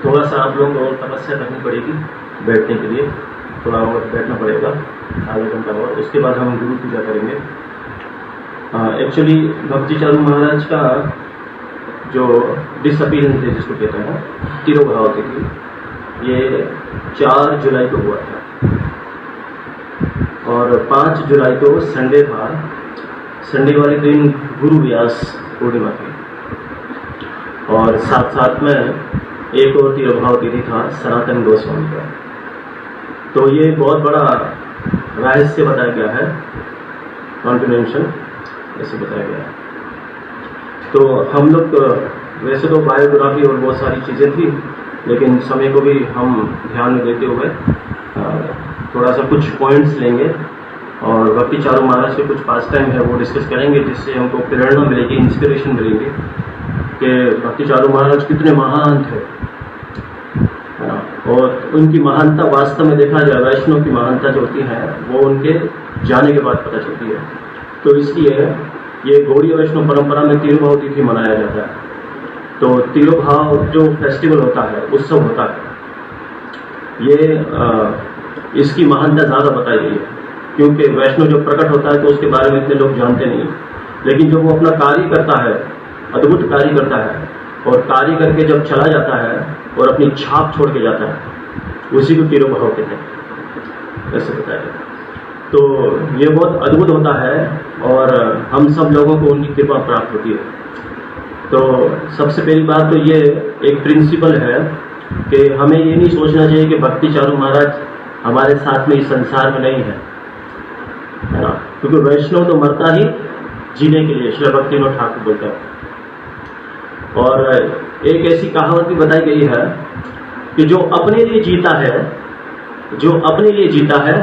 थोड़ा सा आप लोगों को तपस्या करनी पड़ेगी बैठने के लिए, थोड़ा और बैठना पड़ेगा आधा घंटा और, उसके बाद हम गुरु पूजा करेंगे। एक्चुअली भक्ति चारू महाराज का जो डिसअपीयरेंस है जिसको कहते हैं तिरोभाव तिथि, ये 4 जुलाई को हुआ था और 5 जुलाई को संडे था। संडे वाले दिन गुरु व्यास पूर्णिमा थी और साथ साथ में एक और तिरोभाव तिथि था सनातन गोस्वामी का। तो ये बहुत बड़ा रहस्य बताया गया है, कॉन्फिडेंशियल ऐसे बताया गया है। तो हम लोग वैसे तो बायोग्राफी और बहुत सारी चीज़ें थी, लेकिन समय को भी हम ध्यान में देते हुए थोड़ा सा कुछ पॉइंट्स लेंगे और भक्ति चारू महाराज के कुछ पास टाइम है वो डिस्कस करेंगे, जिससे हमको प्रेरणा मिलेगी, इंस्पिरेशन मिलेगी कि भक्ति चारू महाराज कितने महान थे और उनकी महानता वास्तव में देखा जाए वैष्णव की महानता जो होती है वो उनके जाने के बाद पता चलती है। तो इसलिए ये गौड़ीय वैष्णव परंपरा में तिरुभाव तिथि मनाया जाता है। तो तिरुभाव जो फेस्टिवल होता है, उत्सव होता है, ये इसकी महानता ज़्यादा बताई गई है, क्योंकि वैष्णव जो प्रकट होता है तो उसके बारे में इतने लोग जानते नहीं, लेकिन जब वो अपना कार्य करता है, अद्भुत कार्य करता है और कार्य करके जब चला जाता है और अपनी छाप छोड़ के जाता है, उसी को तिरुभाव कहते हैं, ऐसे बताया। तो ये बहुत अद्भुत होता है और हम सब लोगों को उनकी कृपा प्राप्त होती है। तो सबसे पहली बात तो ये एक प्रिंसिपल है कि हमें ये नहीं सोचना चाहिए कि भक्ति चारू महाराज हमारे साथ में इस संसार में नहीं है ना, क्योंकि वैष्णव तो मरता ही जीने के लिए, श्री भक्तिविनोद ठाकुर बोलते हैं। और एक ऐसी कहावत भी बताई गई है कि जो अपने लिए जीता है, जो अपने लिए जीता है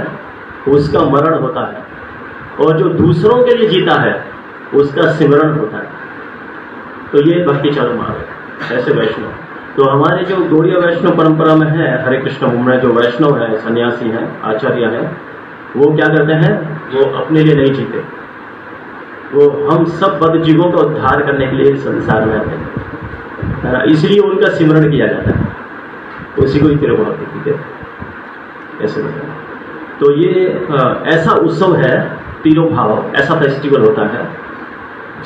उसका मरण होता है, और जो दूसरों के लिए जीता है उसका सिमरण होता है। तो ये भक्ति चारू महाराज ऐसे वैष्णव। तो हमारे जो गौड़ीय वैष्णव परंपरा में है, हरे कृष्ण में जो वैष्णव है, सन्यासी हैं, आचार्य हैं, वो क्या करते हैं, वो अपने लिए नहीं जीते, वो हम सब बद्ध जीवों का उद्धार करने के लिए संसार में आते हैं, इसलिए उनका सिमरण किया जाता है, उसी को ही तिरुभाव तिथि कहते ऐसे बताया। तो ये ऐसा उत्सव है तिरुभाव, ऐसा फेस्टिवल होता है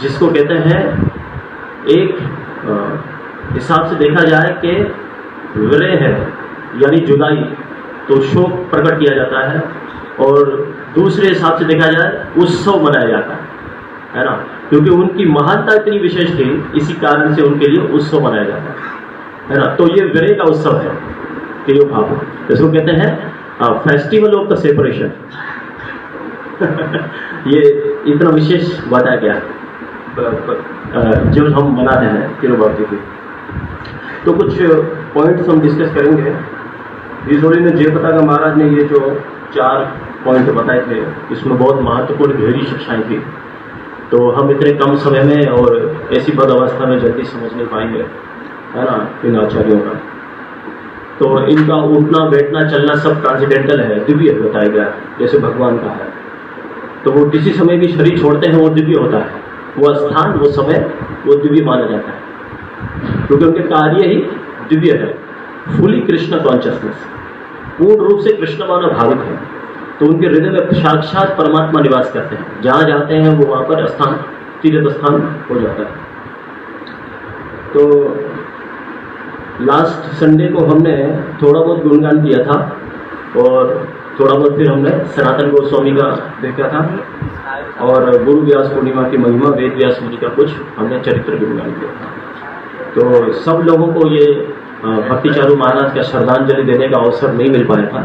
जिसको कहते हैं, एक हिसाब से देखा जाए कि विरह है यानी जुदाई, तो शोक प्रकट किया जाता है, और दूसरे हिसाब से देखा जाए उत्सव मनाया जाता है ना, क्योंकि उनकी महानता इतनी विशेष थी, इसी कारण से उनके लिए उत्सव मनाया जाता है ना। तो ये विरह का उत्सव है तिरुभाव, जिसको कहते हैं फेस्टिवल ऑफ द सेपरेशन। ये इतना विशेष बताया गया जो हम मनाते हैं तिरुभाव तिथि। तो कुछ पॉइंट्स हम डिस्कस करेंगे। रिजोरी ने जयप्रताप महाराज ने ये जो 4 पॉइंट बताए थे, इसमें बहुत महत्वपूर्ण गहरी शिक्षाएं थी, तो हम इतने कम समय में और ऐसी बद अवस्था में जल्दी समझ नहीं पाएंगे, है ना, इन आचार्यों का। तो इनका उठना बैठना चलना सब ट्रांसेंडेंटल है, दिव्य बताया गया, जैसे भगवान का है। तो वो किसी समय भी शरीर छोड़ते हैं, वो दिव्य होता है, वो स्थान, वो समय, वो दिव्य माना जाता है, क्योंकि उनके कार्य ही दिव्य है। फुली कृष्ण कॉन्शियसनेस, पूर्ण रूप से कृष्ण माना भावित है, तो उनके हृदय में साक्षात परमात्मा निवास करते हैं, जहाँ जाते हैं वो वहाँ पर स्थान, तीर्थ स्थान हो जाता है। तो लास्ट संडे को हमने थोड़ा बहुत गुणगान किया था और थोड़ा बहुत फिर हमने सनातन गोस्वामी का देखा था और गुरु व्यास पूर्णिमा की महिमा, वेद व्यास मुनि का कुछ हमने चरित्र गुणगान किया था। तो सब लोगों को ये भक्ति चारू महाराज का श्रद्धांजलि देने का अवसर नहीं मिल पाया था।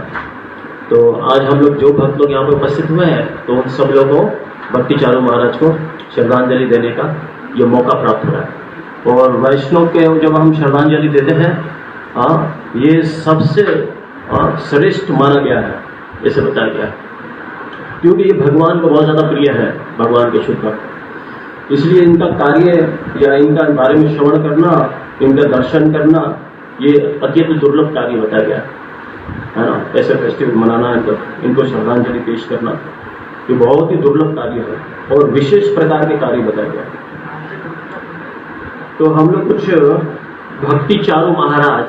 तो आज हम लोग जो भक्त लोग यहाँ पर उपस्थित हुए हैं, तो उन सब लोगों को भक्ति चारू महाराज को श्रद्धांजलि देने का ये मौका प्राप्त हो रहा है। और वैष्णव के जब हम श्रद्धांजलि देते हैं, ये सबसे श्रेष्ठ माना गया है, ऐसे बताया गया है, क्योंकि ये भगवान को बहुत ज़्यादा प्रिय है, भगवान के शुद्ध भक्त। इसलिए इनका कार्य या इनका बारे में श्रवण करना, इनका दर्शन करना, ये अत्यंत दुर्लभ कार्य बताया गया है ना। ऐसे फेस्टिवल मनाना, इनको श्रद्धांजलि पेश करना, ये बहुत ही दुर्लभ कार्य है और विशेष प्रकार के कार्य बताया गया है। तो हम लोग कुछ भक्ति चारू महाराज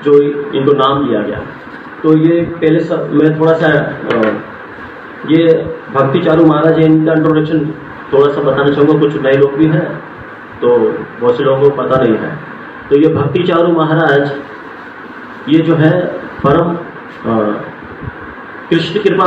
जो इनको नाम दिया गया। तो ये पहले मैं थोड़ा सा ये भक्ति चारू महाराज इनका इंट्रोडक्शन थोड़ा सा बताना चाहूँगा। कुछ नए लोग भी हैं तो बहुत से लोगों को पता नहीं है। तो ये भक्ति चारू महाराज ये जो है परम कृष्ण कृपा